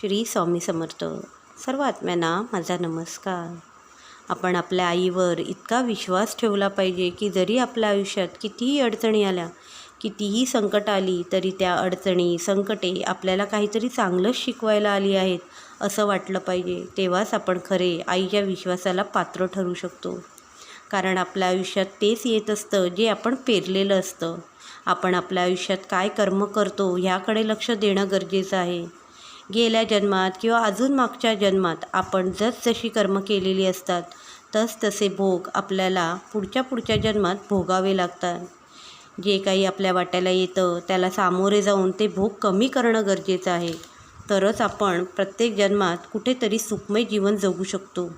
श्री स्वामी समर्थ. सर्व आत्म्यांना माझा नमस्कार. आपण आपल्या आईवर इतका विश्वास ठेवला पाहिजे की जरी आपल्या आयुष्यात कितीही अडचणी आल्या, कितीही संकट आली, तरी त्या अडचणी संकटे आपल्याला काहीतरी चांगलंच शिकवायला आली आहेत असं वाटलं पाहिजे. तेव्हाच आपण खरे आईच्या विश्वासाला पात्र ठरू शकतो. कारण आपल्या आयुष्यात तेच येत असतं जे आपण पेरलेलं असतं. आपण आपल्या आयुष्यात काय कर्म करतो ह्याकडे लक्ष देणं गरजेचं आहे. गेल्या जन्मात किंवा अजून मागच्या जन्मात आपण जशी कर्म केलेली असतात तसे भोग आपल्याला पुढच्या जन्मात भोगावे लागतात. जे काही आपल्या वाट्याला येतं त्याला सामोरे जाऊन ते भोग कमी करणं गरजेचं आहे. तरच आपण प्रत्येक जन्मात कुठेतरी सुखमय जीवन जगू शकतो.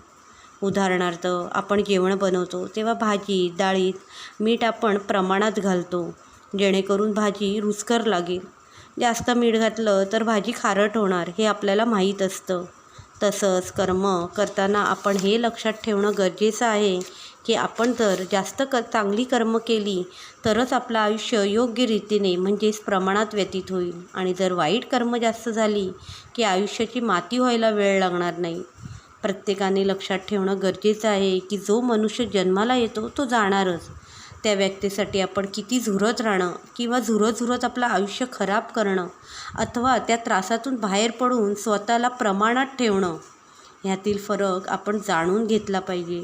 उदाहरणार्थ, आपण जेवण बनवतो तेव्हा भाजी डाळीत मीठ आपण प्रमाणात घालतो जेणेकरून भाजी रुचकर लागेल. जास्त मीठ घातलं तर भाजी खारट होणार हे आपल्याला माहीत असतं. तसंच कर्म करताना आपण हे लक्षात ठेवणं गरजेचं आहे की आपण जर जास्त चांगली कर्म केली तरच आपलं आयुष्य योग्य रीतीने म्हणजेच प्रमाणात व्यतीत होईल, आणि जर वाईट कर्म जास्त झाली की आयुष्याची माती व्हायला वेळ लागणार नाही. प्रत्येकाने लक्षात ठेवणं गरजेचं आहे की जो मनुष्य जन्माला येतो तो जाणारच. त्या व्यक्तीसाठी आपण किती झुरत राहणं किंवा झुरत आपलं आयुष्य खराब करणं अथवा त्या त्रासातून बाहेर पडून स्वतःला प्रमाणात ठेवणं, ह्यातील फरक आपण जाणून घेतला पाहिजे.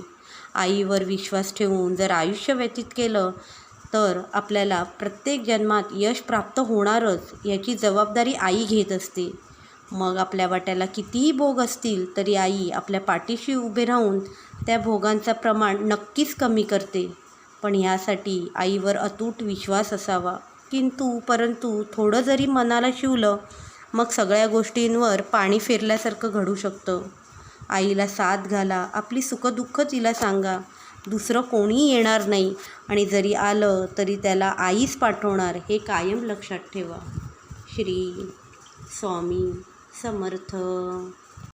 आईवर विश्वास ठेवून जर आयुष्य व्यतीत केलं तर आपल्याला प्रत्येक जन्मात यश प्राप्त होणारच याची जबाबदारी आई घेत असते. मग आपल्या वाट्याला कितीही भोग असतील तरी आई आपल्या पाठीशी उभे राहून त्या भोगांचं प्रमाण नक्कीच कमी करते. पण यासाठी आईवर अतूट विश्वास असावा. परंतु थोडं जरी मनाला शिवलं मग सगळ्या गोष्टींवर पाणी फिरल्यासारखं घडू शकतं. आईला साथ घाला, आपली सुखदुःख तिला सांगा. दुसरं कोणी येणार नाही, आणि जरी आलं तरी त्याला आईच पाठवणार हे कायम लक्षात ठेवा. श्री स्वामी समर्थ.